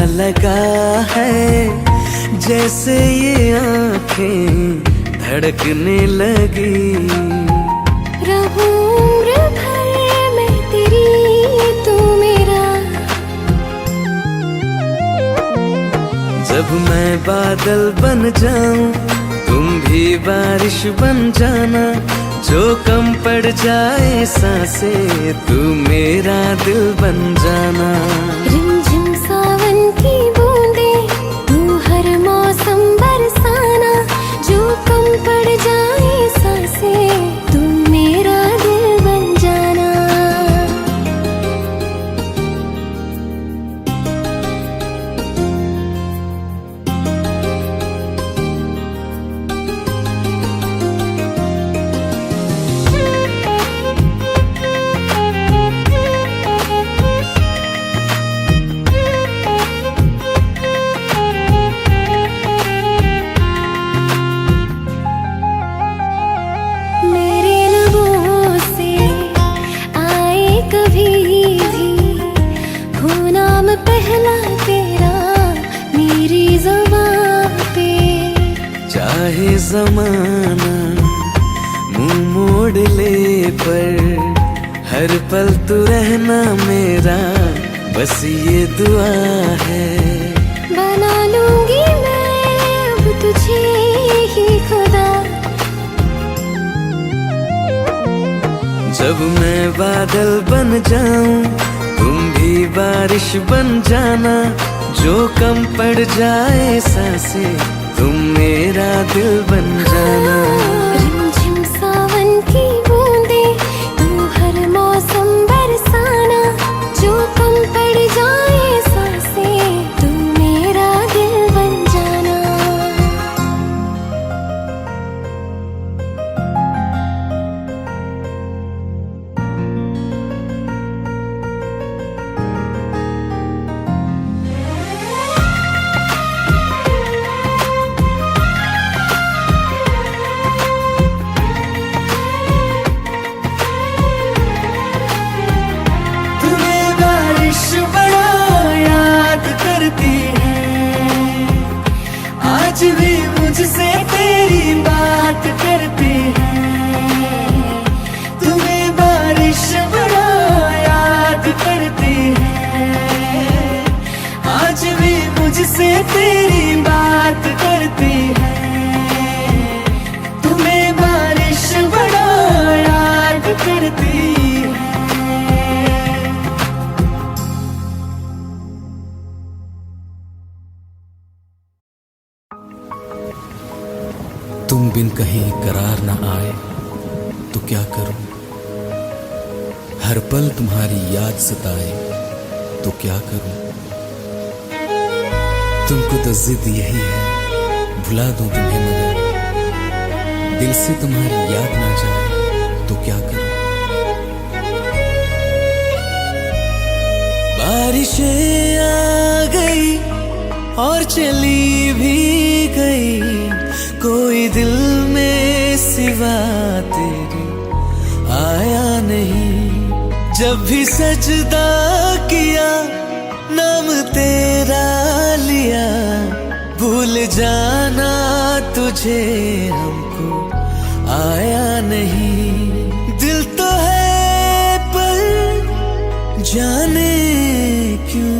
लगा है जैसे ये आंखें धड़कने लगी। रहूं उम्र भर मैं तेरी तू मेरा। जब मैं बादल बन जाऊं तुम भी बारिश बन जाना, जो कम पड़ जाए सांसें तू मेरा दिल बन जाना। रिमझिम सावन की बूंदे तू हर मौसम बरसाना, जो कम पड़ जाए सांसें तू मेरा दिल बन जाना। पहला तेरा मेरी ज़बान पे, चाहे जमाना मुंह मोड़ ले पर हर पल तू रहना मेरा, बस ये दुआ है। बना लूंगी मैं अब तुझे ही खुदा। जब मैं बादल बन जाऊं तुम भी बारिश बन जाना, जो कम पड़ जाए सांसें तुम मेरा दिल बन जाना। रिमझिम सावन की बूंदे तू हर मौसम बरसाना, जो कम पड़ जाए सांसें तू मेरा दिल बन जाना। आज भी मुझसे तेरी बात करती है, तुम्हें बारिश बड़ा याद करती है। आज भी मुझसे तेरी बात करती है, तुम्हें बारिश बड़ा याद करती है। तुम बिन कहीं करार न आए तो क्या करूं, हर पल तुम्हारी याद सताए तो क्या करूं। तुमको तो जिद यही है भुला दूं तुम्हें, मगर दिल से तुम्हारी याद ना जाए तो क्या करूं। बारिशें आ गई और चली भी गई, कोई दिल में सिवा तेरे आया नहीं। जब भी सजदा किया नाम तेरा लिया, भूल जाना तुझे हमको आया नहीं। दिल तो है पर जाने क्यों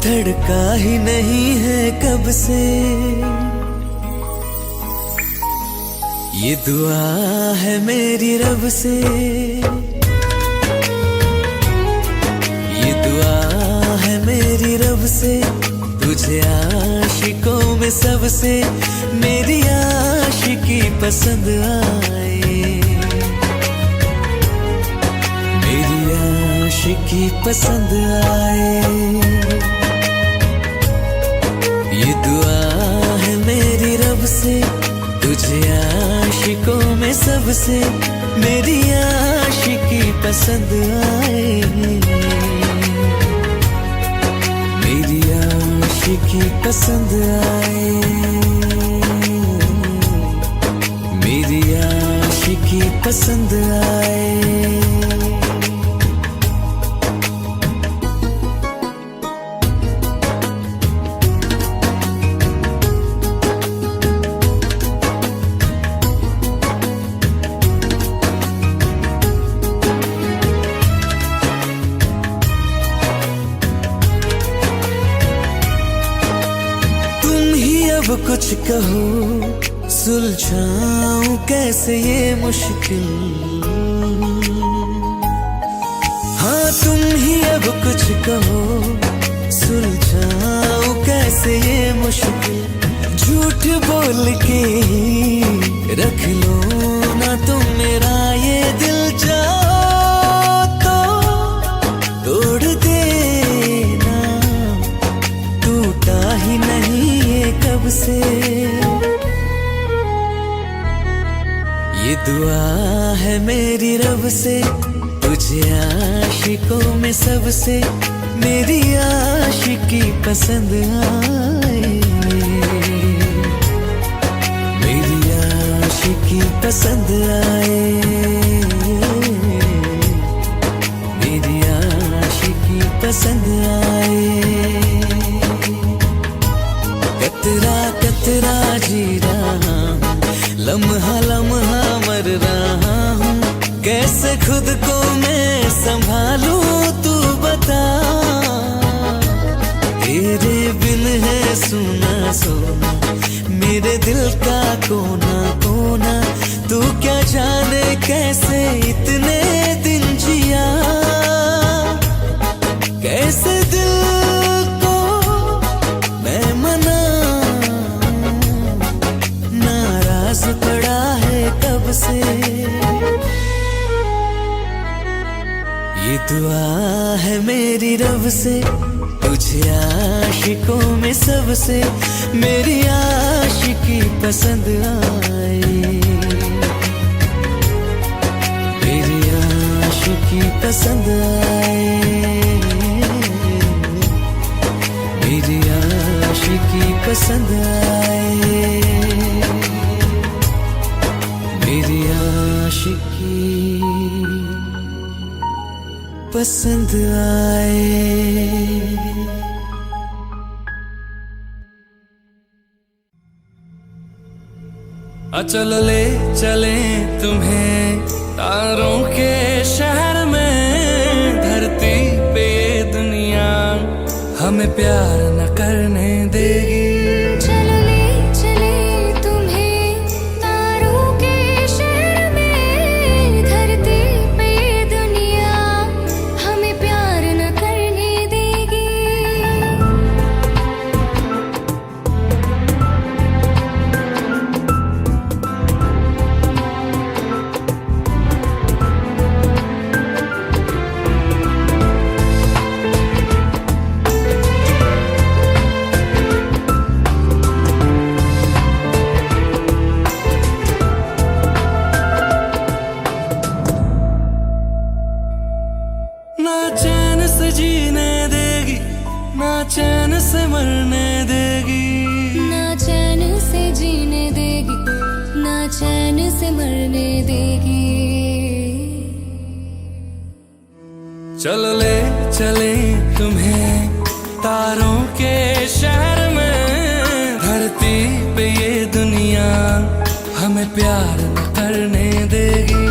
धड़का ही नहीं है कब से। ये दुआ है मेरी रब से, ये दुआ है मेरी रब से, तुझे आशिकों में सबसे मेरी आशिकी पसंद आए, मेरी आशिकी पसंद आए। ये दुआ है मेरी रब से, तुझे आशिकों में सबसे मेरी आशिकी पसंद आए, मेरी आशिकी पसंद आए, मेरी आशिकी पसंद आए। कहो सुलझाऊं कैसे ये मुश्किल। हाँ तुम ही अब कुछ कहो सुलझाऊं कैसे ये मुश्किल। झूठ बोल के रख लो ना तुम मेरा ये दिल, जाओ तो तोड़ देना, टूटा ही नहीं ये कब से। ये दुआ है मेरी रब से, तुझे आशिकों में सबसे मेरी आशिकी पसंद आए, मेरी आशिकी पसंद आए, मेरी आशिकी पसंद आए। कतरा कतरा जी रहा हूँ, लम्हा लम्हा मर रहा हूँ, कैसे खुद को मैं संभालूं तू बता। तेरे बिन है सुना सोना मेरे दिल का कोना कोना, तू क्या जाने कैसे इतने दिन जिया, कैसे दिल को मैं मनाऊं, नाराज पड़ा है कब से। ये दुआ है मेरी रब से, तुझे आशिकों में सबसे मेरी आशिकी पसंद आए, मेरी आशिकी पसंद आए, मेरी आशिकी पसंद आए, मेरी आशिकी पसंद आए। चलो ले चले तुम्हें तारों के शहर में, धरती पे ये दुनिया हमें प्यार न करने देगी। चलो ले चले तुम्हें तारों के शहर में, धरती पे ये दुनिया हमें प्यार न करने देगी। ना चैन से जीने देगी, ना चैन से मरने देगी, ना चैन से जीने देगी, ना चैन से मरने देगी। चलो ले चले तुम्हें तारों के शहर में, धरती पे ये दुनिया हमें प्यार न करने देगी।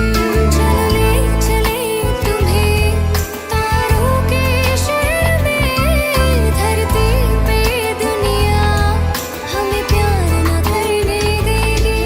चलो ले चले तुम्हें तारों के शहर में, धरती पे ये दुनिया हमें प्यार न करने देगी।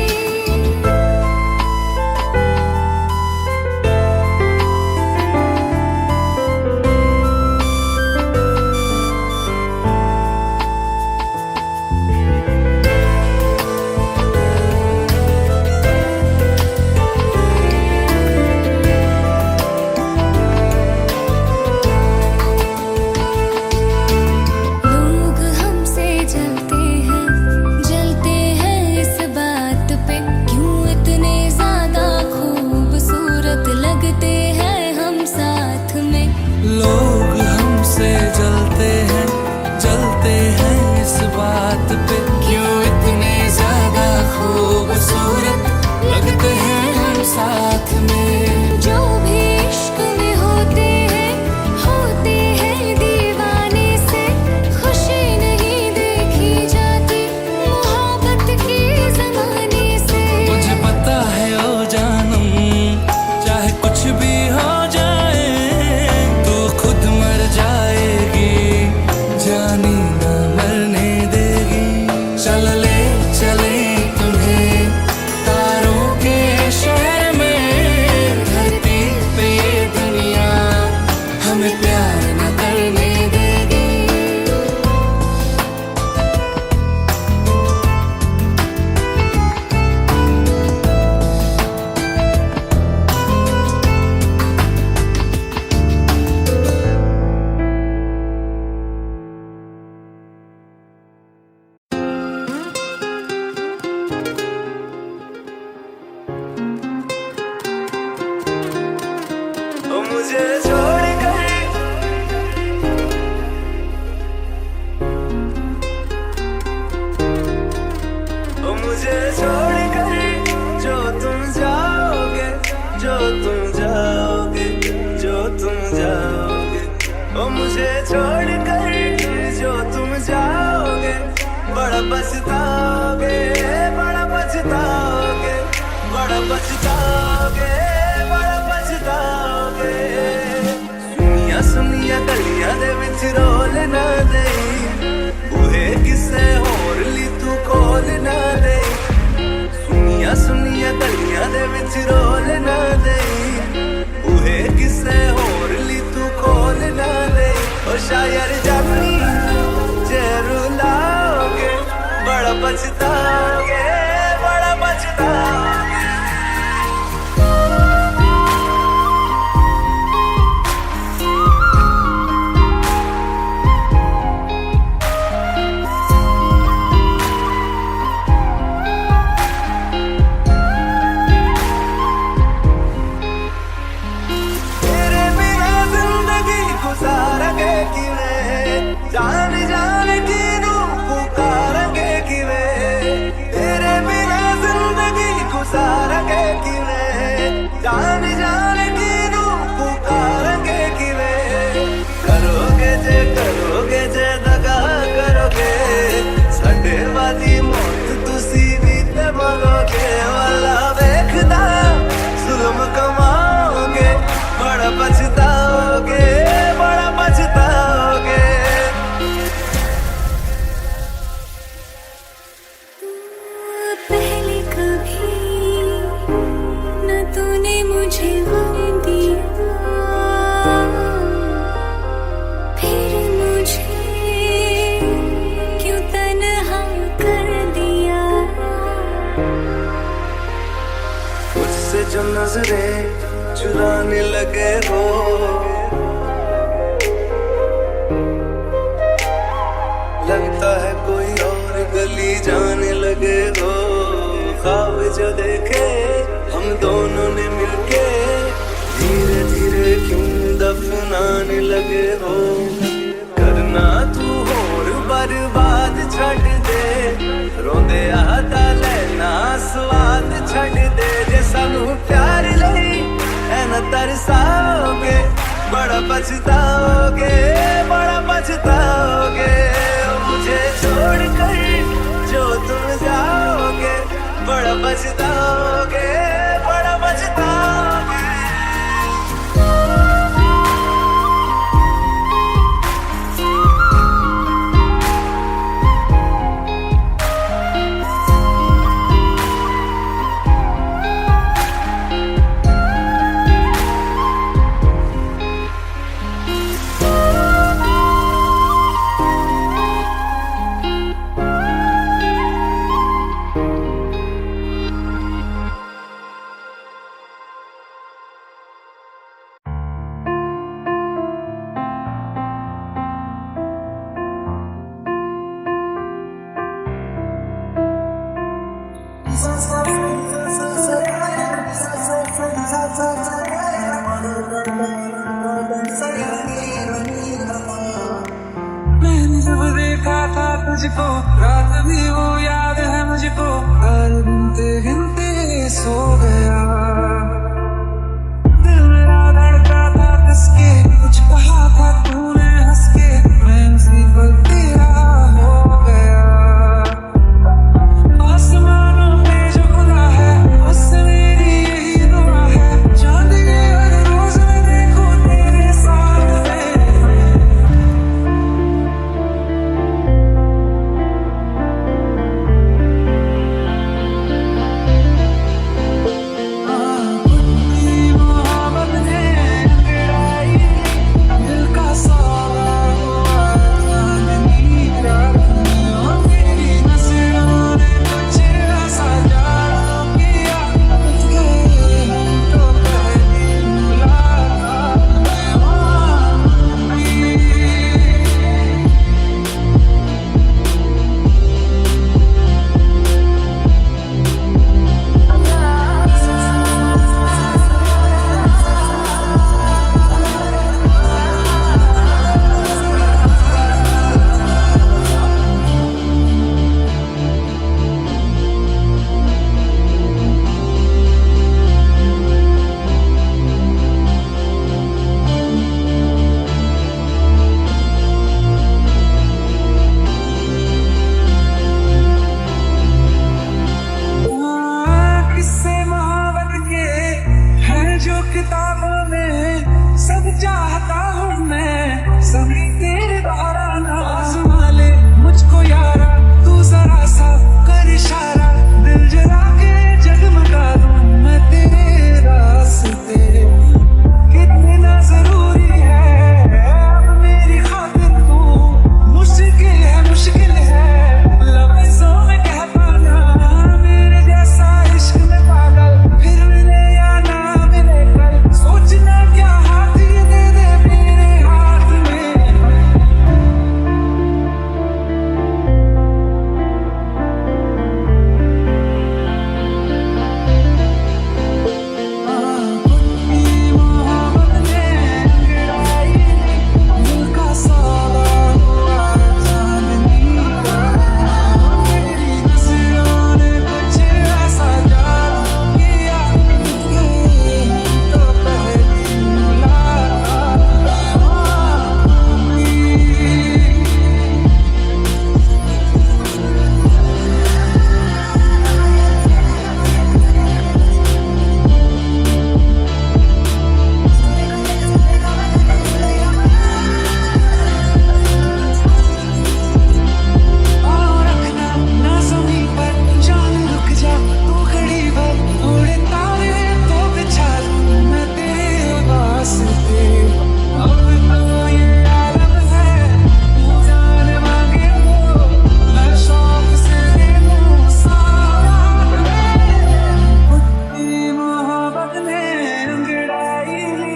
मुझे छोड़ कर, ओ मुझे छोड़ कर जो तुम जाओगे, जो तुम जाओगे, जो तुम जाओगे, ओ मुझे छोड़ कर जो तुम जाओगे, बड़ा पछताओगे, बड़ा पछताओगे, बड़ा पछताओगे, बड़ा पछताओगे। सुनिया सुनिया गलियां दे विच रोल ना दे, बूहे किसे होर ली तू खोल ना दे। सुनिया सुनिया गलियां दे विच रोल ना दे, बूहे किसे होर ली तू खोल ना दे। ओ शायर जानी जे रुलाओगे, बड़ा पछताओगे, बड़ा पछताओगे। तेरे बिना जिंदगी गुजारेंगे किवें, जान जान किनू पुकारेंगे किवें। तेरे बिना जिंदगी गुजारेंगे किवें, जान जान किनू पुकारेंगे किवें। करोगे जे दगा करोगे, साडे वाली मौत तुसी भी ते मरोगे। वाला वेखदा जुल्म कमाओगे, बड़ा पछताओगे, बड़ा पछताओगे। पहले कभी न तूने मुझे गम दिया, फिर मुझे क्यों तन्हा कर दिया। मुझसे जो नजरें चुराने लगे हो, लगता है कोई और गली जाने लगे हो। ख्वाब जो देखे हम दोनों ने मिलके, धीरे धीरे क्यों दफनाने लगे हो। करना तू होर बर्बाद छड़ दे, रोंदे आता लेना स्वाद छड़ दे। जे सानू प्यार लई ऐना तरसाओगे, बड़ा पछताओगे, बड़ा पछताओगे। मुझे छोड़ कर जो तुम जाओगे, बड़ा पछताओगे, बड़ा पछताओगे। मैंने जब देखा था तुझको, रात भी वो याद है मुझको। हर गिनते गिनते सो गया, दिल मेरा धड़का था कसके। कुछ कहा था तूने हंस के, मैं उसी पल तेरा हो गया। आसमानों पे जो खुदा है, उससे मेरी यही दुआ है। चांद के हर रोज मैं देखूं तेरे साथ में। किस्से मोहब्बत के हैं जो किताबों में, सब चाहता हूँ मैं सभी तेरे द्वारा ना। आज़मा ले मुझको यारा, तू जरा सा कर इशारा, दिल जला के जगमगा दूं मैं तेरे रास्ते। कितना जरूरी है अब मेरी खातिर तू, मुश्किल है लफ्ज़ों में कह पाना। मेरे जैसा इश्क में पागल फिर मिले या ना मिले कल, सोचना क्या हाथ ये दे दे मेरे हाथ में। मोहब्बत ने अंगड़ाई, दिल का साला हुआ चांदनी का। तेरी नजरों ने कुछ ऐसा जादू किया, तो पहली मुलाकात हुई। और रखना ना ज़मीं पर जान, रुक जा तू घड़ी भर, थोड़े तारे तो बिछा दूं मैं तेरे वास्ते। अब तो ये आलम है, तू जान मांगे तो मैं शौक से दे दूं सारा। तेरी मोहब्बत ने अंगड़ाई ली,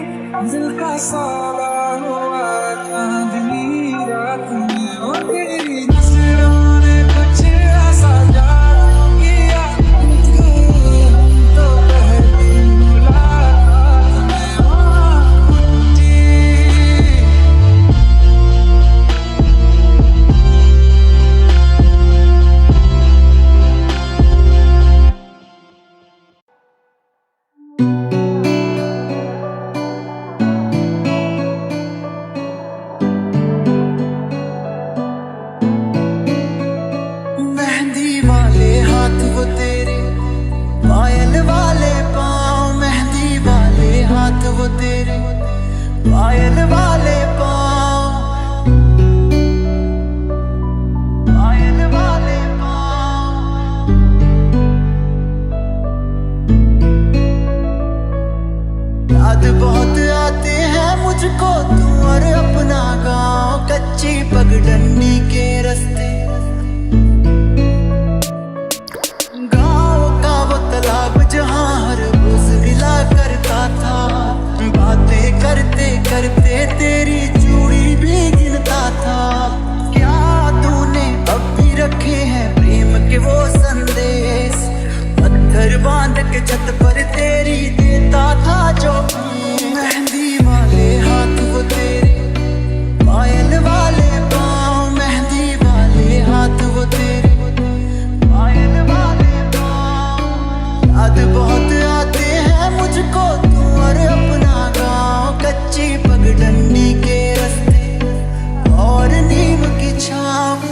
दिल का साला हुआ चांदनी रात में। ओ तेरी नजरों ने कुछ ऐसा जादू किया, तो पहली मुलाकात में मुट्ठी। मेहंदी वाले हाथ वो तेरे, पायल वाले पाँव। मेहंदी वाले हाथ वो तेरे, पायल वाले पाँव। पायल वाले पाँव। याद बहुत आते हैं मुझको तू और अपना गाँव, कच्ची पगडंडी के रास्ते। गाँव का वो तालाब जहाँ हर रोज मिला करता था, बातें करते करते तेरी चूड़ी भी गिनता था। क्या तूने अब भी रखे हैं प्रेम के वो संदेश, पत्थर बांध के छत पर तेरी देता था जो। मेहंदी वाले हाथ वो तेरे, पायल वाले पाँव। मेहंदी वाले हाथ वो तेरे, पायल वाले पाँव। याद बहुत आते हैं मुझको तू और अपना गाँव, कच्ची पगडंडी के रास्ते और नीम की छाँव।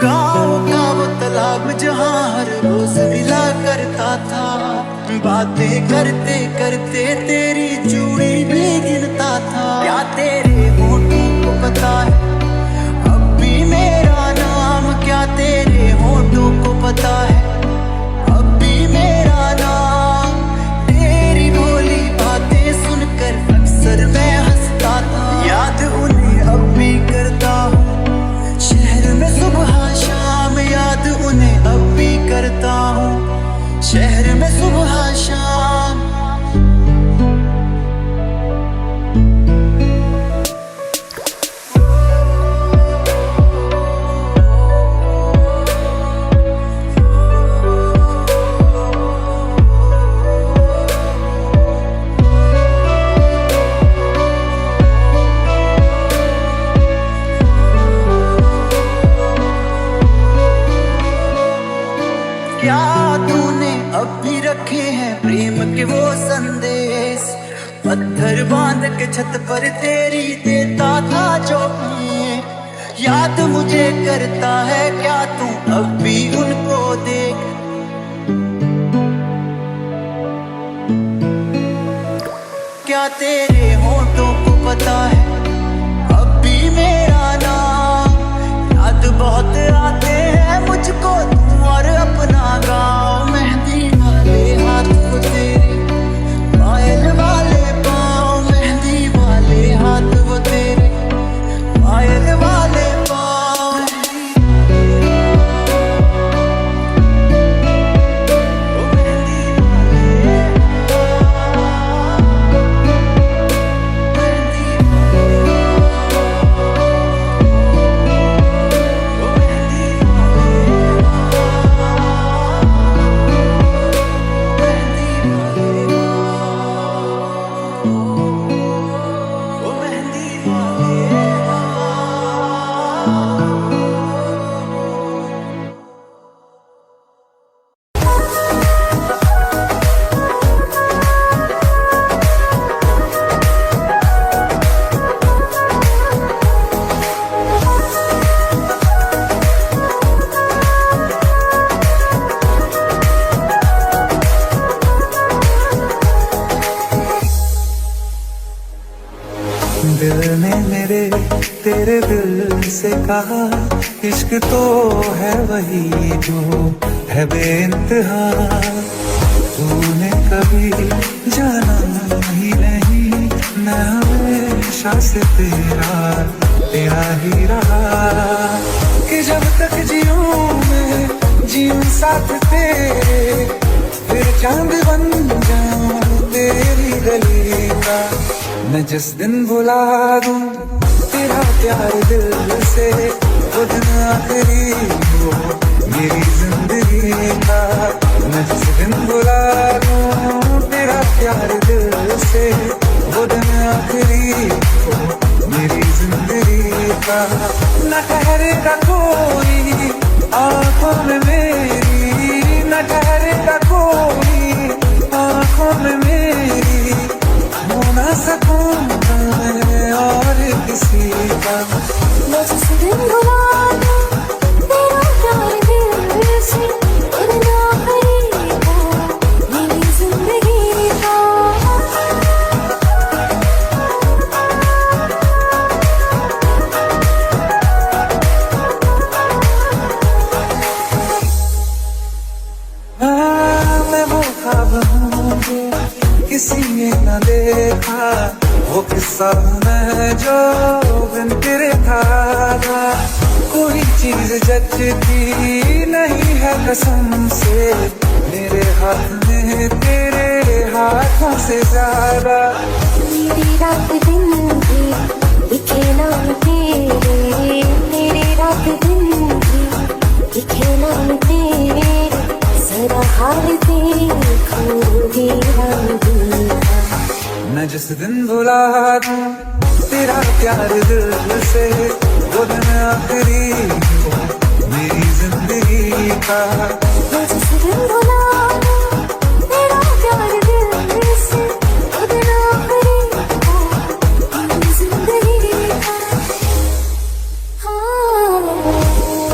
गाँव का वो तालाब जहाँ हर रोज मिला करता था, बातें करते करते तेरी चूड़ी भी गिनता था। क्या तेरे होठों को पता है अब भी मेरा नाम, क्या तेरे होठों को पता है अब भी मेरा नाम। तेरी भोली बातें सुनकर अक्सर मैं हंसता था, याद उन्हें अब भी करता हूँ शहर में सुबह शाम। याद उन्हें अब भी करता हूँ शहर में सुबह शाम। लिखे हैं प्रेम के वो संदेश, पत्थर बांध के छत पर तेरी देता था जो याद मुझे करता है क्या तू अब भी उनको देख। क्या तेरे होठों को पता है अब भी मेरा नाम, याद बहुत आते हैं मुझको तू और अपना गाँव। मेहंदी वाले हाथ को तेरे, पायल वाले पाँव, मेहंदी वाले हाथ वो तेरे, पायल वाले दिल ने मेरे तेरे दिल से कहा इश्क तो है वही जो है बेइंतहा, तूने कभी जाना ही नहीं, मैं हमेशा से तेरा ही रहा, कि जब तक जीऊं मैं जीऊं साथ तेरे, फिर चांद बन जाऊं तेरी गली का। मैं जिस दिन भुला दूं तेरा प्यार दिल से, वो दिन आखिरी हो मेरी जिंदगी का। मैं जिस दिन भुला दूं तेरा प्यार दिल से, वो दिन आखिरी हो मेरी जिंदगी का। न ठहरेगा कोई आंखों में मेरी, न ठहरेगा कोई आंखों में मेरी, हो ना सकूंगा मैं और किसी का। मैं जिस दिन भुला दूं तेरा प्यार दिल से, वो दिन आखिरी हो मेरी जिंदगी का। मैं वो ख्वाब हूँ जो किसी ने न देखा, वो किस्सा मैं जो बिन तेरे था। कोई चीज जचती नहीं है कसम से, मेरे हाथ में तेरे हाथों से ज्यादा। मेरी रात दिन भी दिखे नाम तेरे, मेरी रात दिन भी दिखे नाम तेरे, जरा हाल देखूंगी रंग का। मैं जिस दिन भुला दूं तेरा प्यार दिल से, वो दिन आखिरी हो मेरी जिंदगी का। मैं जिस दिन भुला दूं तेरा प्यार दिल से, वो दिन आखिरी हो मेरी जिंदगी का। हाँ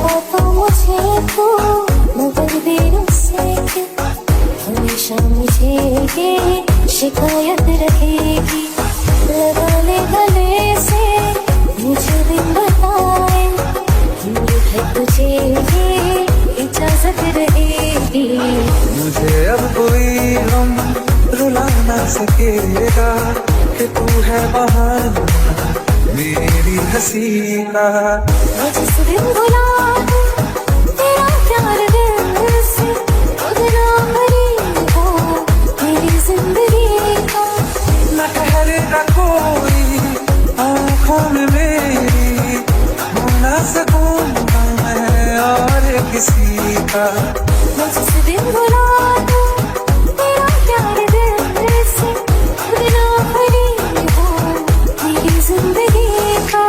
पापा मुझे तो मगर देरों से हमेशा मुझे ये शिकायत रहेगी। लगा ले गले से मुझे दिन बताए, है तुझे ये इजाजत रहेगी। मुझे अब कोई गम रुला ना सकेगा, कि तू है बहाना मेरी हंसी का। मैं जिस दिन भुला दूं तेरा प्यार दिल से, वो दिन आखिरी हो मेरी जिंदगी का। न ठहरेगा कोई आँखों में मेरी, हो ना सकूंगा मैं और किसी का। मैं जिस दिन भुला दूं तेरा प्यार दिल से, वो दिन आखिरी हो मेरी जिंदगी का।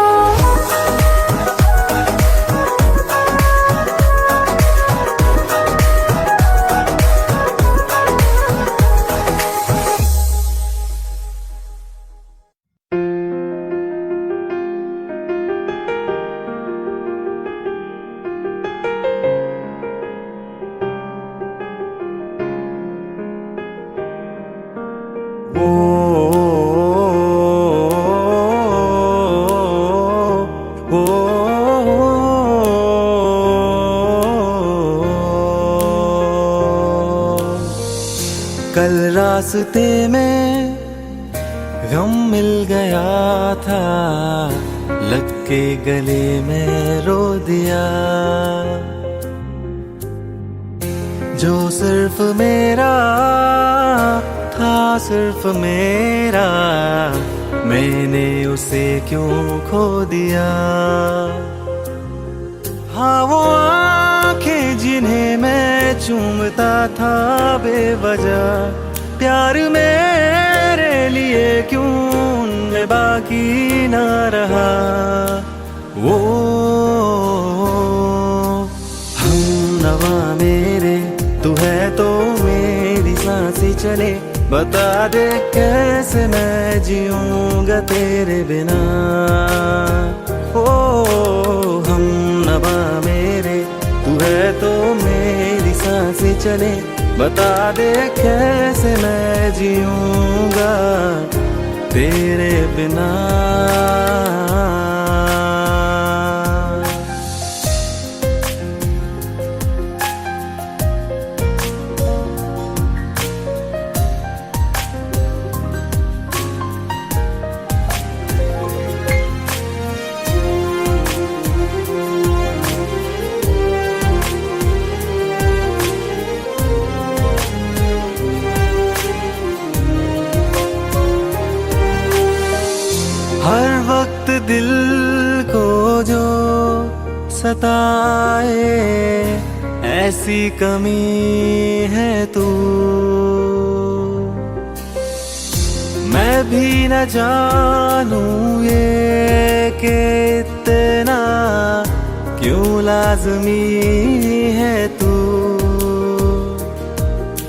रास्ते में गम मिल गया था, लग के गले में रो दिया। जो सिर्फ मेरा था, सिर्फ मेरा, मैंने उसे क्यों खो दिया। हाँ वो आंखें जिन्हें मैं चूमता था बेवजह, प्यार मेरे लिए क्यों उनमें बाकी ना रहा। वो हम नवा मेरे, तू है तो मेरी सांसें चले, बता दे कैसे मैं जीऊंगा तेरे बिना। ओ हम नवा मेरे, तू है तो मेरी सांसें चले, बता दे कैसे मैं जीऊंगा तेरे बिना। हर वक्त दिल को जो सताए, ऐसी कमी है तू। मैं भी न जानूं ये कि इतना क्यों लाज़मी है तू।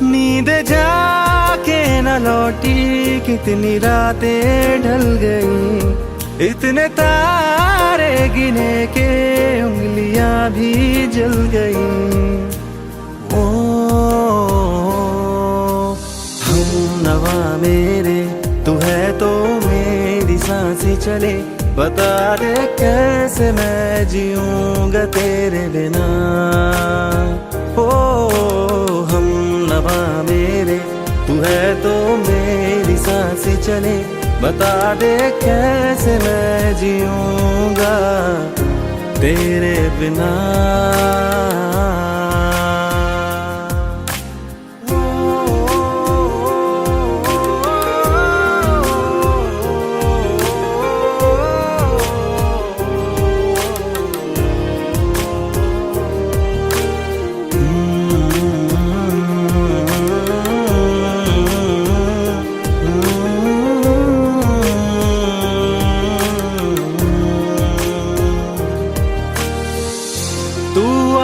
नींद जाके न लौटी, कितनी रातें ढल गई, इतने तारे गिने के उंगलियां भी जल गई। ओ हम नवा मेरे, तू है तो मेरी सांसें चले, बता दे कैसे मैं जीऊंगा तेरे बिना। ओ हम नवा मेरे, तू है तो मेरी सांसें चले, बता दे कैसे मैं जीऊंगा तेरे बिना।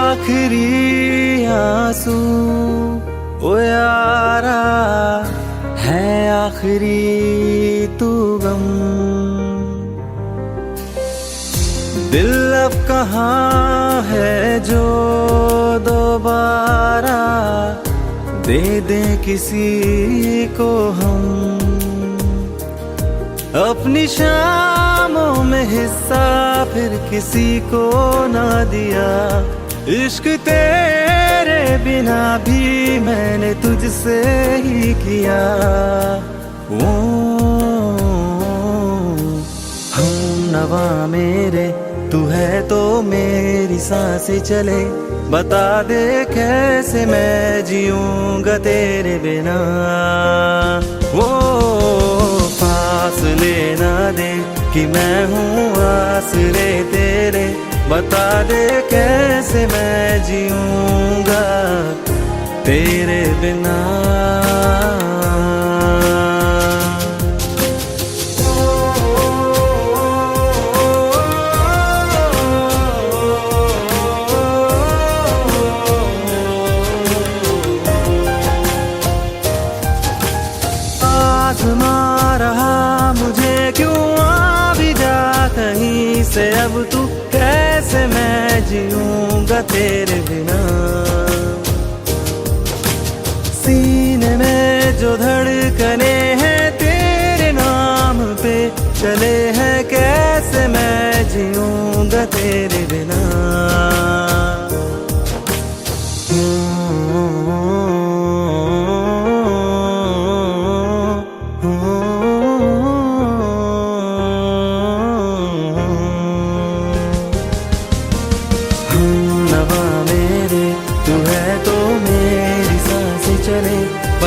आखिरी आंसू ओ यारा है, आखिरी तू गम। दिल अब कहाँ है जो दोबारा दे दे किसी को हम। अपनी शामों में हिस्सा फिर किसी को ना दिया, इश्क तेरे बिना भी मैंने तुझसे ही किया। ओ हम नवा मेरे, तू है तो मेरी सांसें चले, बता दे कैसे मैं जीऊंगा तेरे बिना। वो फासले ना दे कि मैं हूँ आसरे तेरे, बता दे कैसे मैं जीऊंगा तेरे बिना। आज़मा रहा मुझे क्यों आ भी जा कहीं से, अब तू कैसे मैं जीऊंगा तेरे बिना। सीने में जो धड़कने हैं तेरे नाम पे चले हैं, कैसे मैं जीऊंगा तेरे बिना।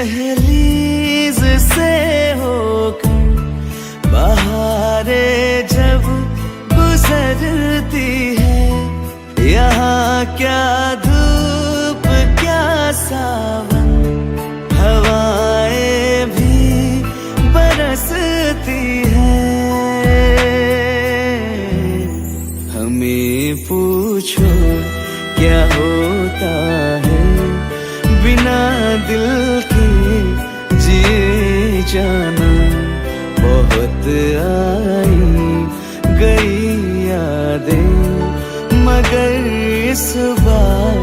दहलीज से होकर बहारें जब गुजरती है, यहाँ क्या धूप क्या सावन, हवाएं भी बरसती है। हमें पूछो क्या होता है बिना दिल के जिए जाना। बहुत आई गई यादें मगर इस बार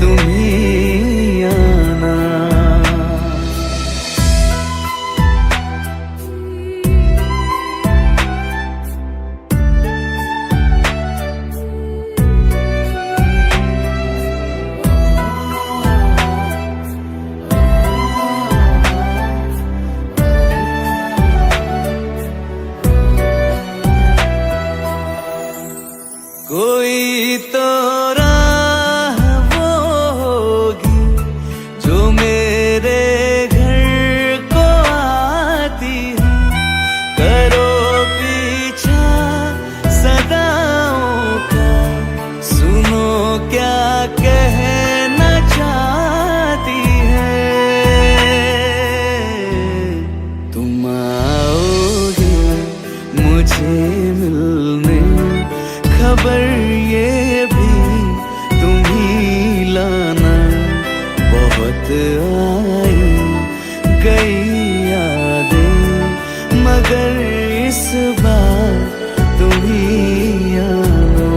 तुम ही आना। कोई तो राह वो होगी जो मेरे घर को आती है, करो पीछा सदाओं का, सुनो क्या कहना चाहती है। तुम आओगे मुझे मिलने, खबर ये भी तुम ही लाना। बहुत आई गई यादें मगर इस बार तुम ही आना।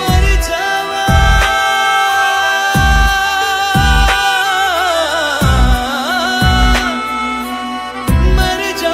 मर जावा मर जा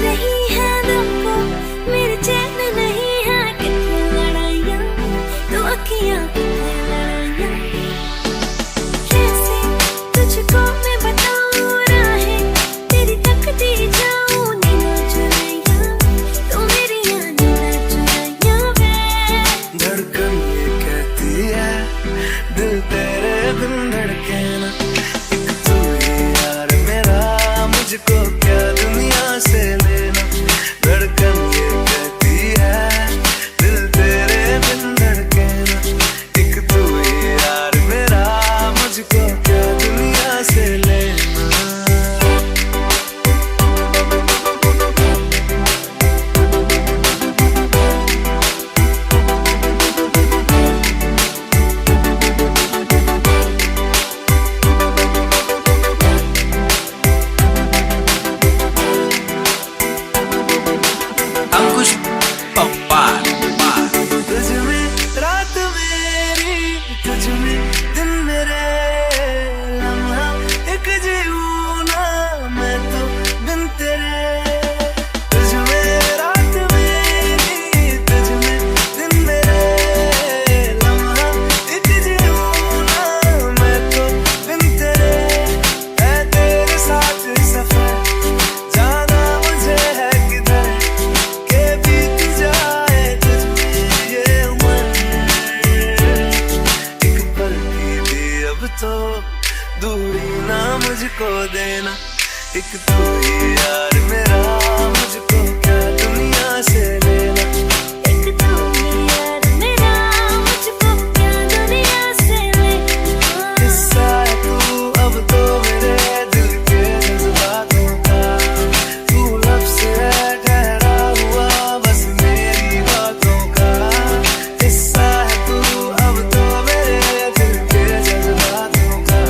रही है दिल को मेरे चैन नहीं है, कितनी लड़ाइयाँ तो अखियाँ कितनी लड़ाइयाँ। कैसे तुझको मैं बताऊँ राहें तेरी तकती जाऊँ, नीना चुराइयाँ तो मेरी नीना चुराइयाँ वे। धड़कन ये कहती है दिल तेरे बिन धड़के ना, एक तू ही यार मेरा मुझको क्या दुनिया से लेना। धड़कन ये कहती है दिल तेरे बिन धड़के ना, एक तू ही यार मेरा मुझको क्या दुनिया से लेना। अंकुश पप्पा तुझ में रात मेरी, तुझ में दिन मेरे, लम्हा एक जीऊँ ना मैं तो बिन तेरे। तुझ में रात मेरी, तुझ में दिन मेरे, लम्हा एक जीऊँ ना मैं तो बिन तेरे। है तेरे साथ सफर जाना मुझे है किधर, के बीत जाए तुझ में ये उम्र। एक पल की भी अब तो दूरी ना मुझको देना, एक तू ही यार मेरा मुझको क्या दुनिया से लेना। एक तू ही यार मेरा मुझको क्या दुनिया से लेना। किस्सा है तू अब तो मेरे दिल के जज्बातों का, तू लफ्ज़ है ठहरा हुआ बस मेरी बातों का। किस्सा है तू अब तो मेरे दिल के जज्बातों का,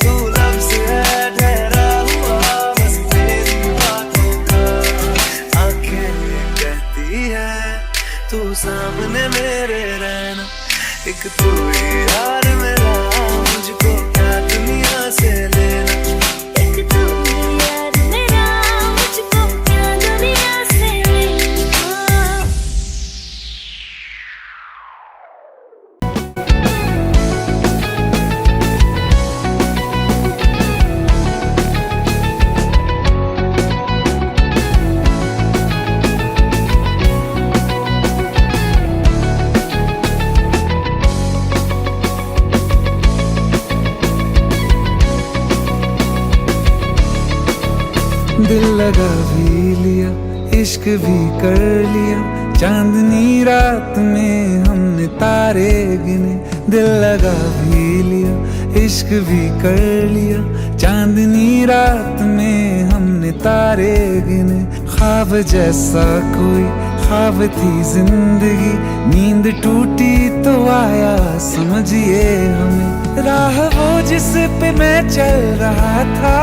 तू लफ्ज़ है ठहरा हुआ बस मेरी सामने मेरे रहना, एक तू ही यार मेरा, मुझको क्या दुनिया से लेना। एक तू ही यार मेरा, मुझको क्या दुनिया से लेना। दिल लगा भी लिया, इश्क भी कर लिया, चांदनी रात में हमने तारे गिने। दिल लगा भी लिया, इश्क भी कर लिया, चांदनी रात में हमने तारे गिने। ख्वाब जैसा कोई ख्वाब थी जिंदगी, नींद टूटी तो आया समझिए हमें। राह वो जिस पे मैं चल रहा था,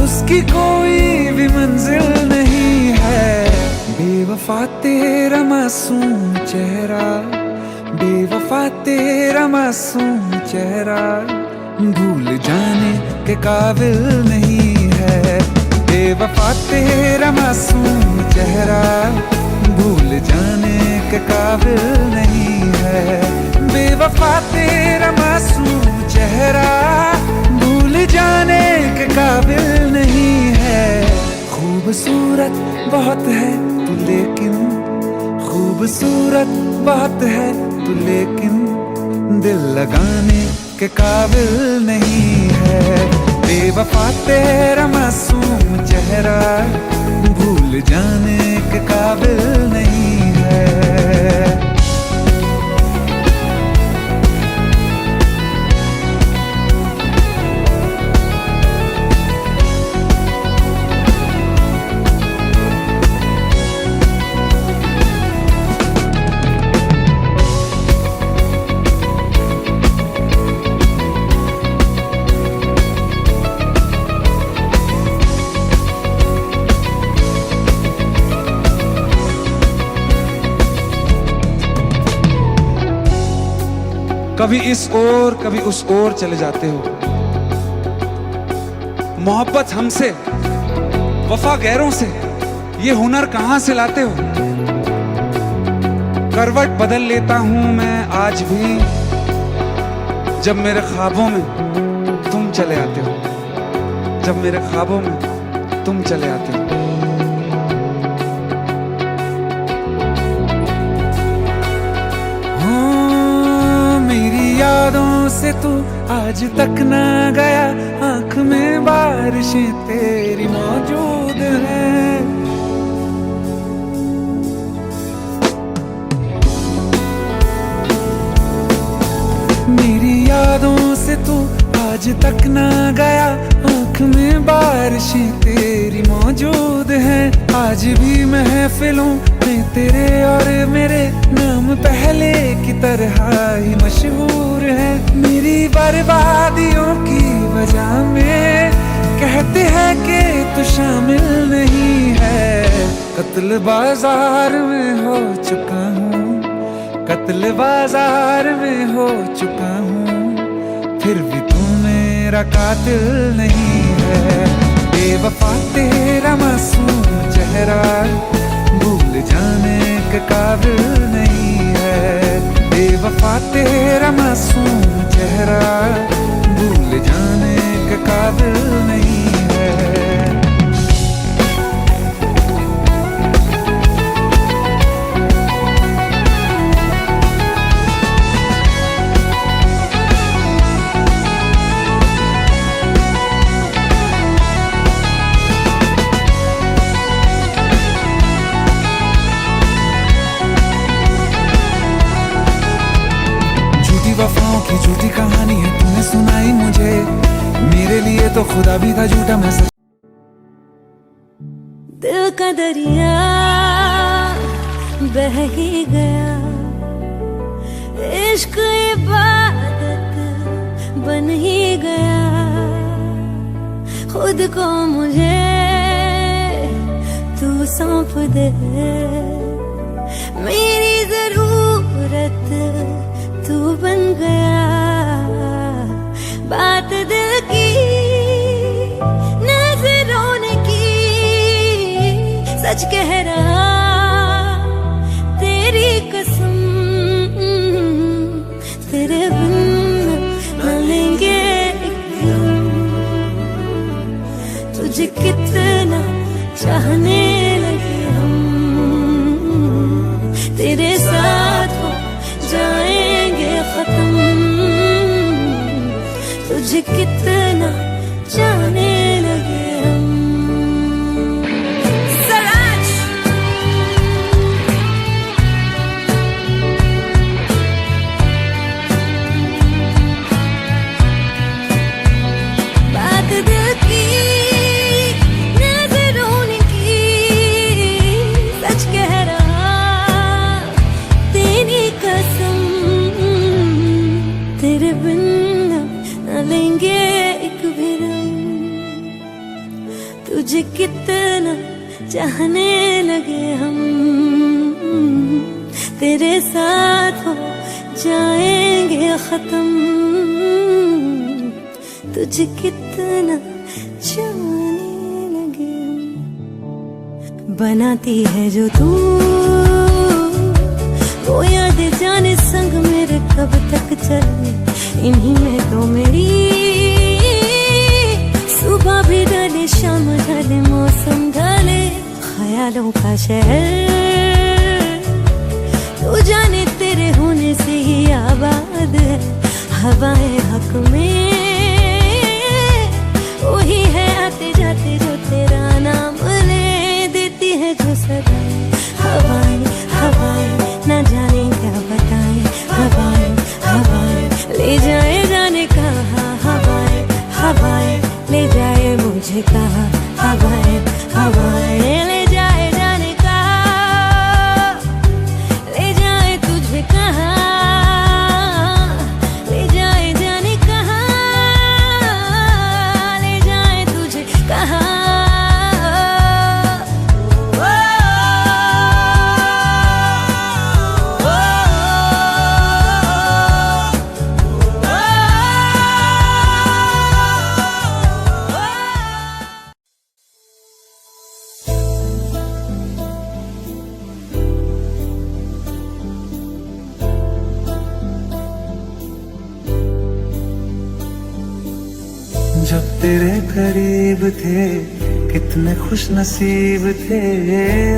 उसकी कोई भी मंजिल नहीं है। बेवफा तेरा मासूम चेहरा, बेवफा तेरा मासूम चेहरा, भूल जाने के काबिल नहीं है। बेवफा तेरा मासूम चेहरा, भूल जाने के काबिल नहीं है। बेवफा तेरा मासूम चेहरा, भूल जाने के काबिल नहीं है। खूबसूरत बहुत है तू लेकिन, खूबसूरत बहुत है तू लेकिन, दिल लगाने के काबिल नहीं है। बेवफा तेरा मासूम चेहरा, भूल जाने के काबिल नहीं है। कभी इस ओर कभी उस ओर चले जाते हो। मोहब्बत हमसे, वफा गैरों से, ये हुनर कहां से लाते हो। करवट बदल लेता हूं मैं आज भी, जब मेरे ख्वाबों में तुम चले आते हो, जब मेरे ख्वाबों में तुम चले आते हो। यादों से तू आज तक ना गया, आंख में बारिशें तेरी मौजूद हैं। मेरी यादों से तू आज तक ना गया, आंख में बारिशें तेरी मौजूद हैं। आज भी महफिलों में तेरे और मेरे नाम पहले की तरह ही मशहूर है। मेरी बर्बादियों की वजह में कहते हैं कि तू शामिल नहीं है। कत्ल बाजार में हो चुका हूँ, कत्ल बाजार में हो चुका हूँ, फिर भी तू मेरा कातिल नहीं है। बेवफा तेरा मासूम चेहरा, भूल जाने के काबिल नहीं है। बेवफा तेरा मासूम चेहरा, भूल जाने के काबिल नहीं है। वफाओं की झूठी कहानी है तूने सुनाई मुझे, मेरे लिए तो खुदा भी था झूठा मैं सच। दिल का दरिया बह ही गया, इश्क इबादत बन ही गया। खुद को मुझे तू सौंप दे, मेरी हकीकत तू बन गया, बात दिल की नजरों ने की, सच कह रहा तेरी कसम, तेरे बिन न लेंगे एक दम। तुझे कितना चाहने लगे हम, तेरे साथ हो जाएंगे खत्म। तुझे कितना चाहने लगे हम। सराज बात दिल की नजरों ने की, सच कह रहा तेरी कसम, तेरे बिन न लेंगे एक भी दम। तुझे कितना चाहने लगे हम, तेरे साथ हो जाएंगे खत्म। तुझे कितना चाहने लगे हम। बनाती है जो तू वो याद जाने संग मेरे कब तक चले, इन्हीं में तो मेरी सुबह भी ढले शाम ढले मौसम ढले। ख्यालों का शहर तू जाने तेरे होने से ही आबाद है। हवाएं हक में वही है आते जाते जो तेरा नाम ले देती है जो सदाएं। हवाएं हवाएं न जाने क्या बताएं, हवाएं हवाएं ले जाए जाने कहा, हवाएं हवाएं ले जाए मुझे कहा, हवाएं हवाएं ले जाए जाने कहा, ले जाए तुझे कहा, ले जाए जाने कहा, ले जाए तुझे कहा। जब तेरे करीब थे कितने खुश नसीब थे,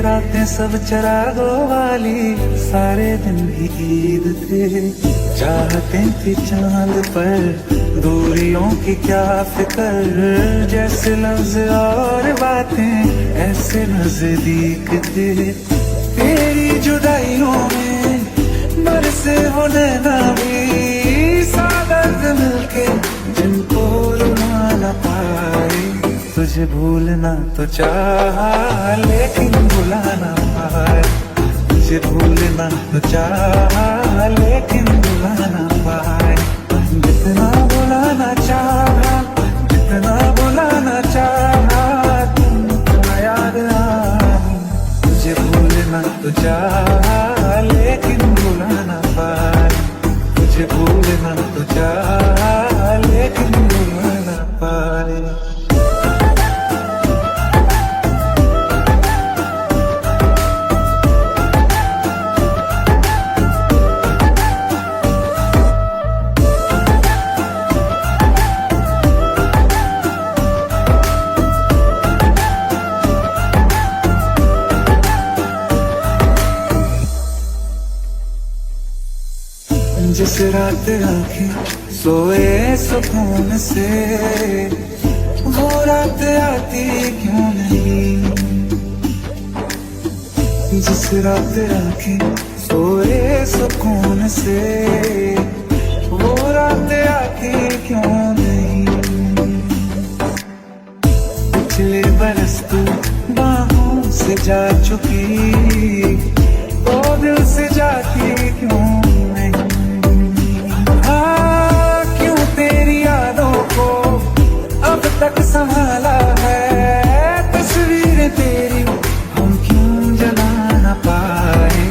रातें सब चरागों वाली सारे दिन भी ईद थे। चाहते थी चांद पर दूरियों की क्या फिक्र, जैसे लफ्ज और बातें ऐसे नजदीक थे। तेरी जुदाइयों में बरसे वो नैना भी सागर मिलके जिनको रुला न पाए। तुझे भूलना तो चाहा लेकिन भुला न पाए, तुझे भूलना तो चाहा लेकिन भुला न पाए। जितना भुलाना चाहा जितना भुलाना चाहा तुमको याद आई। तुझे भूलना तो चाहा लेकिन भुला न पाए, तुझे भूलना तो चाहा लेकिन भुला न पाए। जिस रात आंखें सोए सुकून से, वो रात आती क्यों नहीं। जिस रात आंखें सोए सुकून से, वो रात आती क्यों नहीं। पिछले बरस तू बाहों से जा चुकी, तो दिल से जाती क्यों नहीं। क्यों तेरी यादों को अब तक संभाला है, तस्वीर तेरी हम क्यों जला न पाए।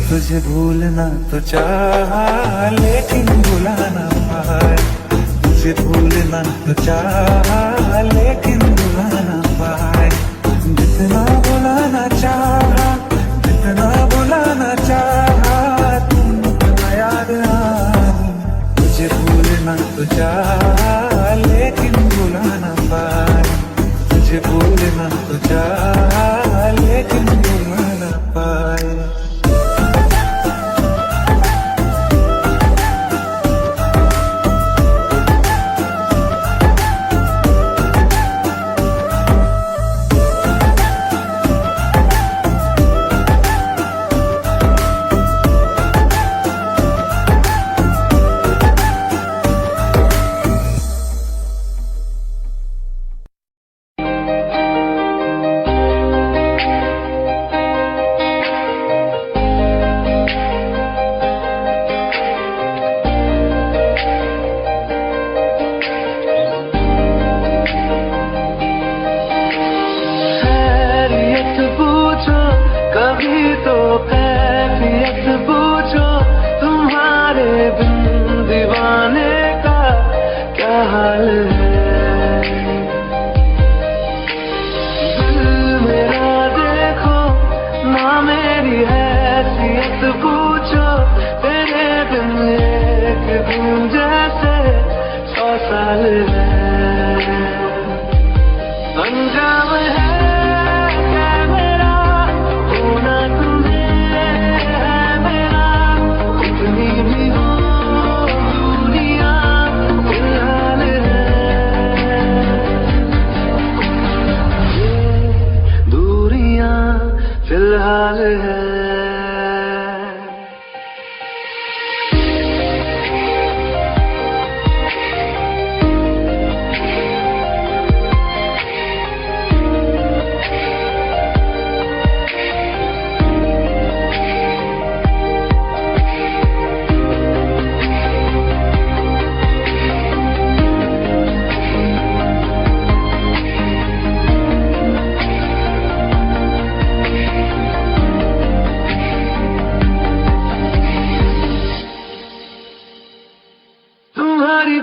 तुझे भूल भूलना तो चाहा लेकिन भुलाना पाए, तुझे भूलना तो चाहा लेकिन भुलाना पाए। जितना भुलाना चाहा, जितना भुलाना चाहा, तुम उतना याद आए। तुझे भूलना तो चाहा लेकिन भुलाना पाए, तुझे भूलना तो चाहा लेकिन भुलाना पाए।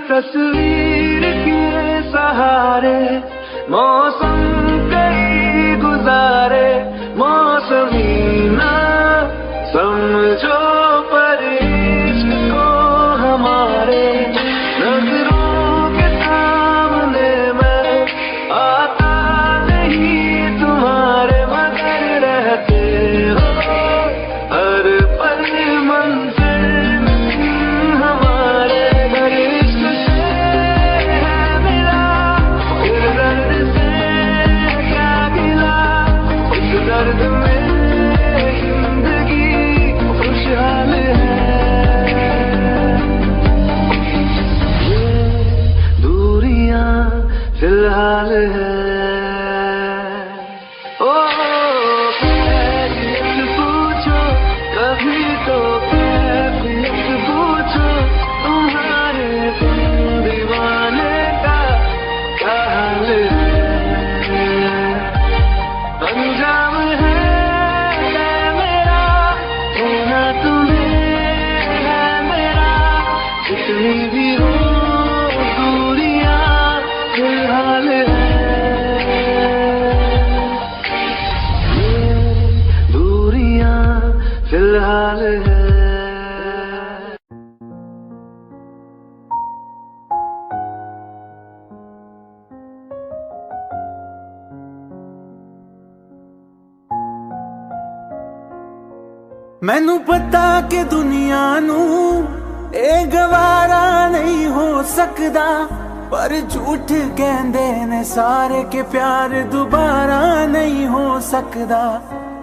तस्वीर के सहारे मौसम कई गुजारे, मौसमी ना समझो पर इश्क को हमारे। नजरों के सामने मैं आता नहीं तुम्हारे, मगर रहते हो हर पल मंजिल हमारे। दर्द में जिंदगी खुशहाल है, ये दूरियां फिलहाल है। ओ कैफियत पूछो कभी तो कैफियत पूछो, तुम्हारे दीवाने का क्या हाल है। अंजाम जितनी भी हो दूरियां फिलहाल है, ये दूरियां फिलहाल है। मैनू पता कि दुनिया नू ए गवारा नहीं हो सकदा, पर झूठ कहंदे ने सारे के प्यार दोबारा नहीं हो सकदा।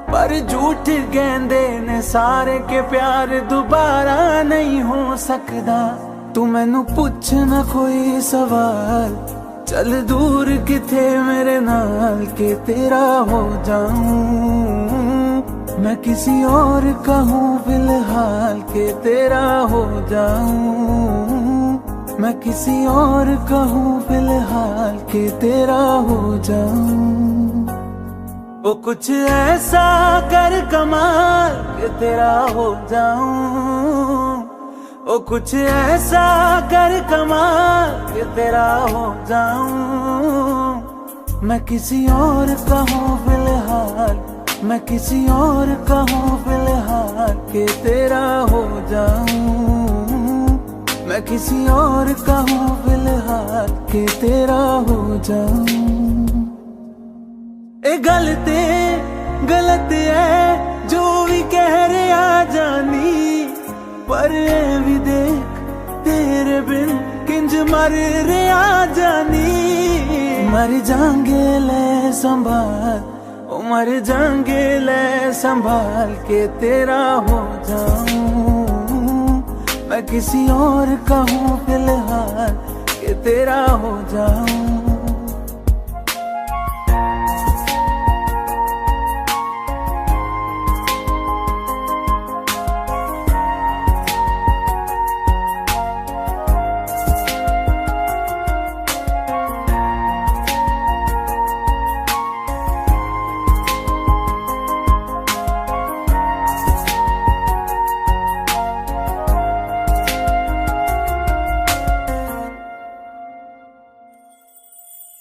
पर झूठ कहंदे ने सारे के प्यार दोबारा नहीं हो सकदा। तू मैनू पुछ ना कोई सवाल, चल दूर किथे मेरे नाल के तेरा हो जाऊं। मैं किसी और कहूँ फिलहाल के तेरा हो जाऊं। मैं किसी और कहूँ फिलहाल के तेरा हो जाऊं। ओ कुछ ऐसा कर कमाल कि तेरा हो जाऊं, ओ कुछ ऐसा कर कमाल कि तेरा हो जाऊं। मैं किसी और का हूँ फिलहाल, मैं किसी और का हूँ फिलहाल कि तेरा हो जाऊं। मैं किसी और का हूँ फिलहाल कि तेरा हो जाऊं। ए गलत है जो भी कह रहे आ जानी, पर ए भी देख तेरे बिन किंज मर रे आ जानी। मर जाएंगे ले संभाल, ओ मर जाएंगे ले संभाल के तेरा हो जाऊं। मैं किसी और का हूँ फिलहाल कि तेरा हो जाऊं।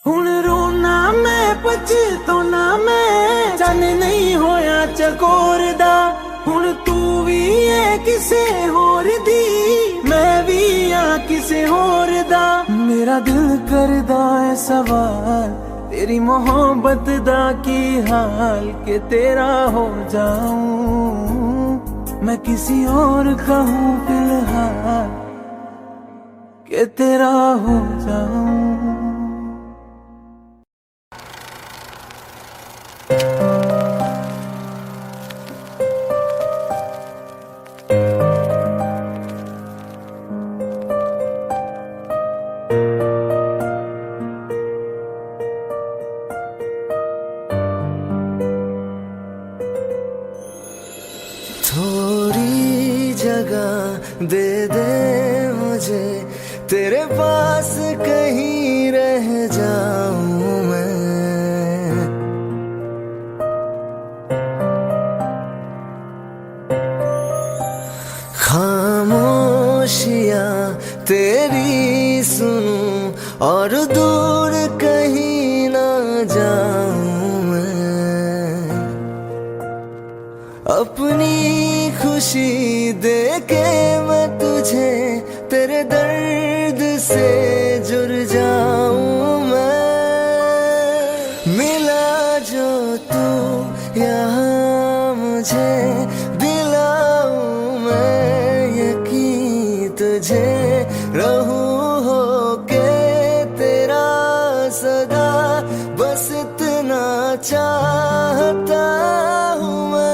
हुण रोना मैं पछताना मैं, जाने नहीं होया चकोर दा। हुण तू भी है किसे होर दी, मैं भी आ किसे होर दा। मेरा दिल करदा है सवाल तेरी मोहब्बत दा की हाल के तेरा हो जाऊं। मैं किसी और का हूँ फिलहाल के तेरा हो जाऊं। थोड़ी जगह दे दे मुझे, तेरे पास कहीं रह जाऊं मैं। खामोशियां तेरी सुनूं और दूर कहीं ना जाऊं मैं। अपनी खुशी देके मैं तुझे तेरे दर्द से जुड़ जाऊं मैं। मिला जो तू यहाँ मुझे दिलाऊं मैं यकीन तुझे, रहूं होके तेरा सदा, बस इतना चाहता हूँ मैं।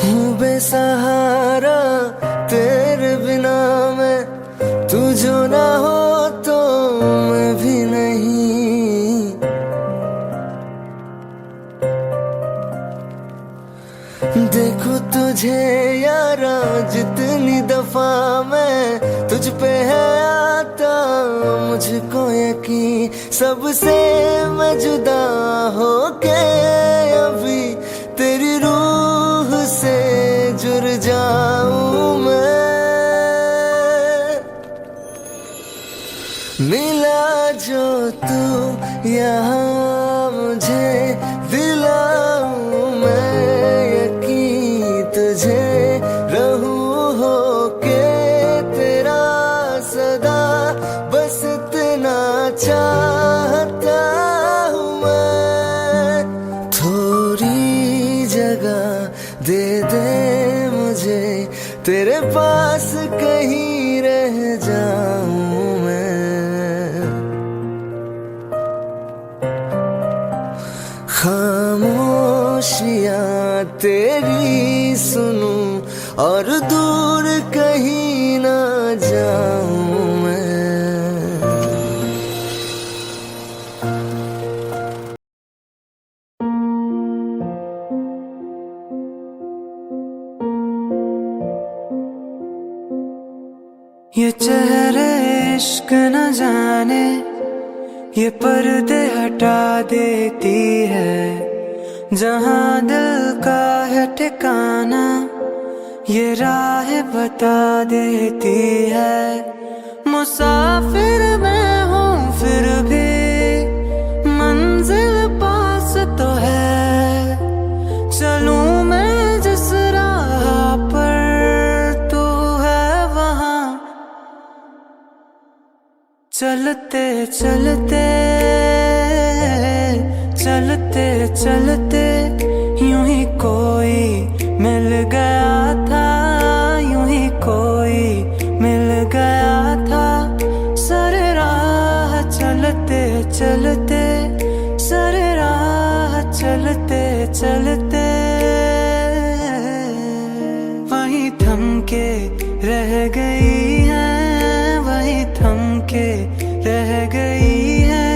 हूँ बेसहारा तेरे बिना मैं, तू जो ना हो तो मैं भी नहीं। देखो तुझे यारा जितनी दफा मैं तुझ पे है आता, मुझको यकीन सबसे मैं जुदा होके अभी तेरी रूह से जुड़ जाऊं मैं। मिला जो तू यहाँ मुझे दिलाऊं मैं यकीन तुझे, रहूं होके तेरा सदा, बस इतना चाहता हूँ मैं। थोड़ी जगह दे दे मुझे, तेरे पास कहीं रह जाऊं मैं। खामोशियां तेरी सुनूं और दूर कहीं ना जाऊं मैं। ये चेहरे इश्क न जाने ये पर्दे हटा देती है, जहाँ दिल का है ठिकाना ये राह बता देती है। मुसाफिर मैं हूँ फिर भी मंजिल पास तो है, चलूं मैं जिस राह पर तू है वहाँ। चलते चलते चलते चलते यूं ही कोई मिल गया था, यूं ही कोई मिल गया था। सर राह चलते चलते, सर राह चलते चलते वहीं थम के रह गई है, वहीं थम के रह गई है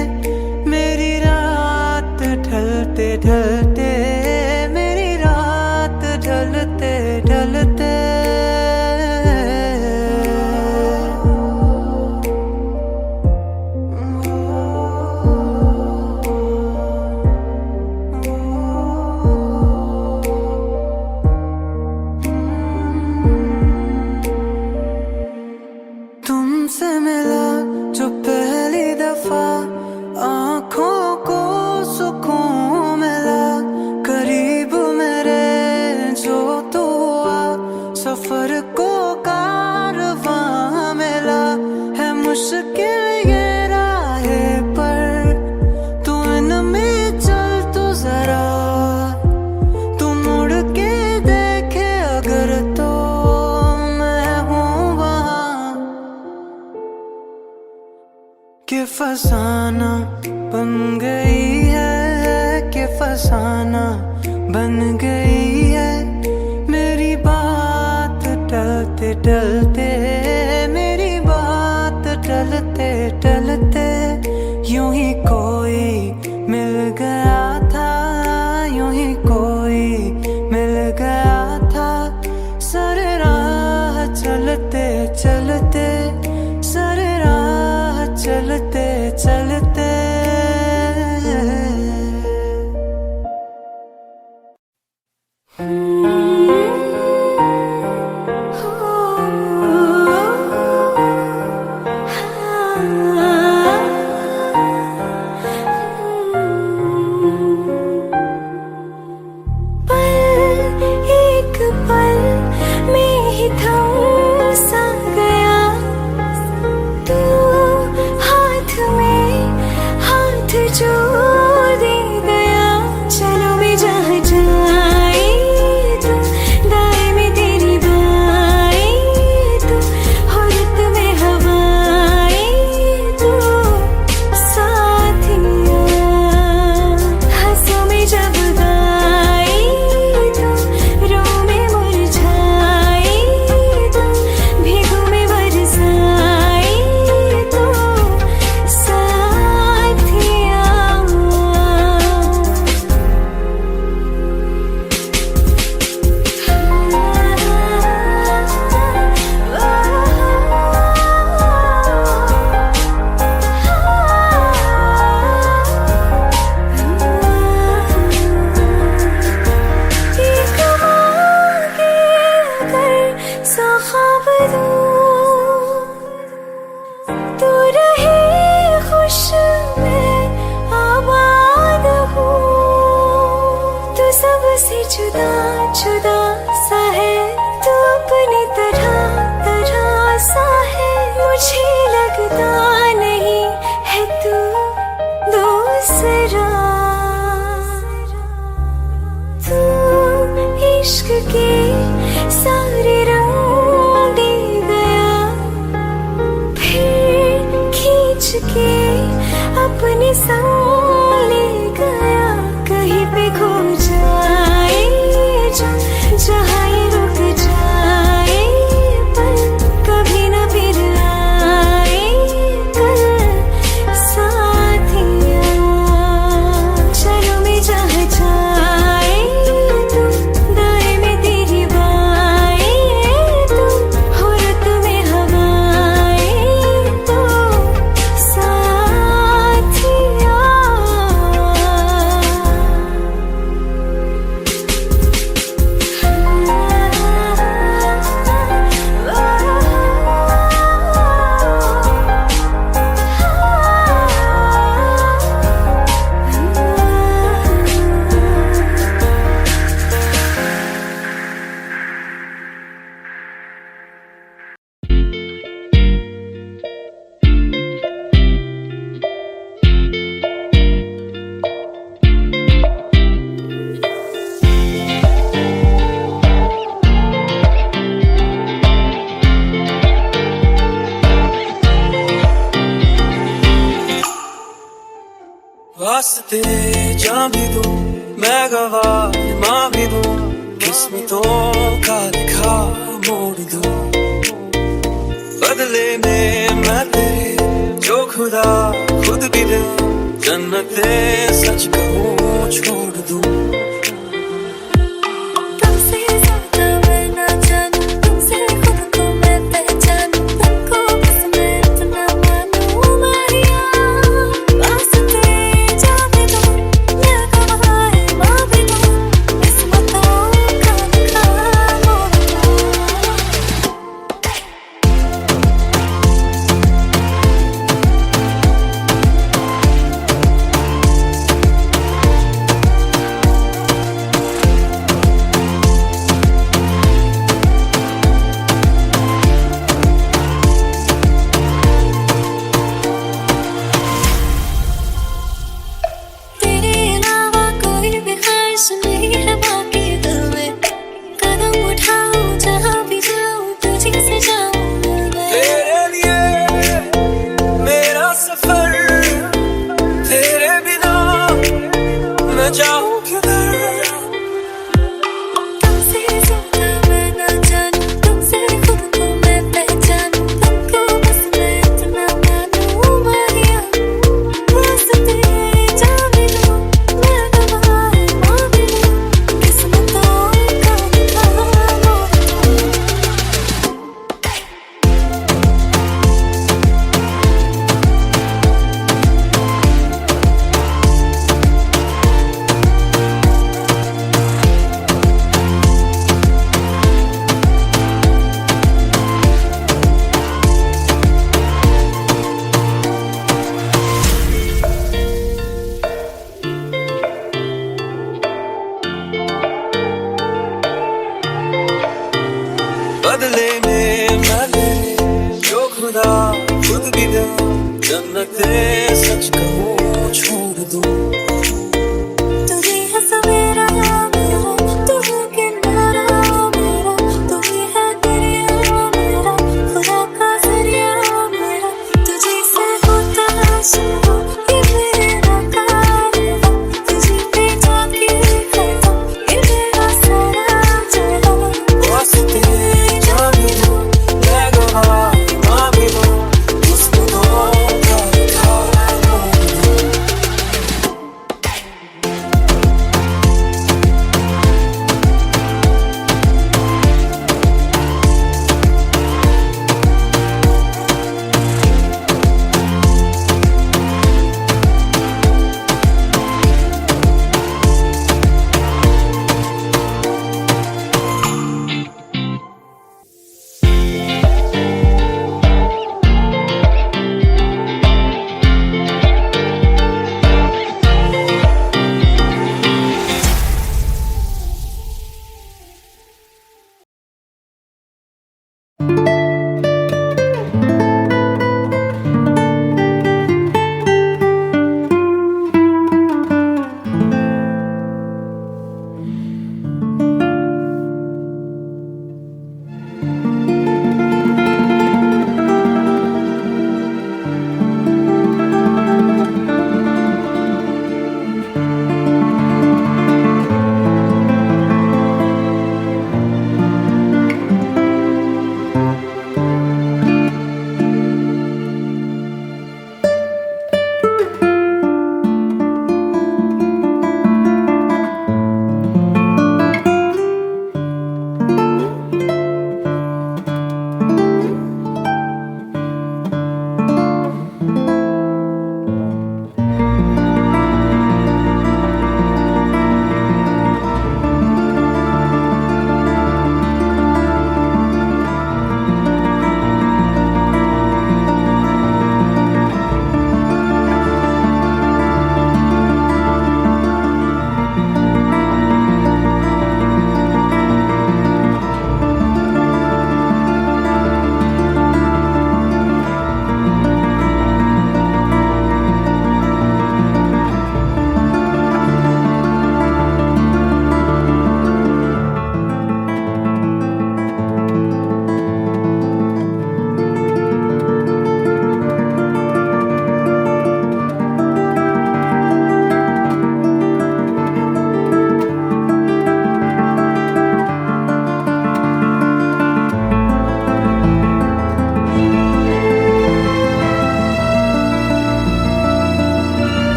मेरी रात ढलते ढलते, मेरी रात ढलते ढलते। तुमसे मिला जो पहली दफा आँखों को सुकून मिला, करीब मेरे जो तू हुआ सफर को कारवां मिला। है मुश्किल ये राहे पर तू इनमें चल तो जरा, तू मुड़ के देखे अगर तो मैं हूँ वहाँ। कि फसाना बन गई है, कि फसाना बन गई है मेरी बात टलते टलते, मेरी बात टलते टलते। यूं ही कोई मिल गया था, यूं ही कोई मिल गया था। सर राह चलते चलते, सर राह चलते चलते। एक पल में ही थम सा गया तू, हाथ में हाथ जो दे गया। चलो मैं जहाँ जाए तू, दाएं में तेरी बाएं तू, औरत में हवाएं तू, साथिया हंसों में जब गाए तू, रो में मुरझाए तू, भीगू में बरसाए तू, साथिया। एक मांगे अगर सा ख्वाब दूं, तू रहे खुश मैं आबाद हूँ। तू सबसे जुदा जुदा सा है, तू अपनी तरह तरह सा है। मुझे लगता नहीं है तू दूसरा, तू इश्क के सारे रंग दे गया, फिर खींच के अपने संग ले गया। कहीं पे खो जाए जो, जहाँ ये रुक जाए पर कभी न फिर आए कल, साथिया। चलो मैं जहाँ जाए तू, दाएं में तेरी बाएं तू, औरत में हवा वास्ते जा भी दूं मैं गवाह माँ भी दूं किस्मतों का लिखा मोड़ दूं बदले में मैं तेरे जो खुदा खुद भी दे जन्नते सच कहूँ छोड़ दूं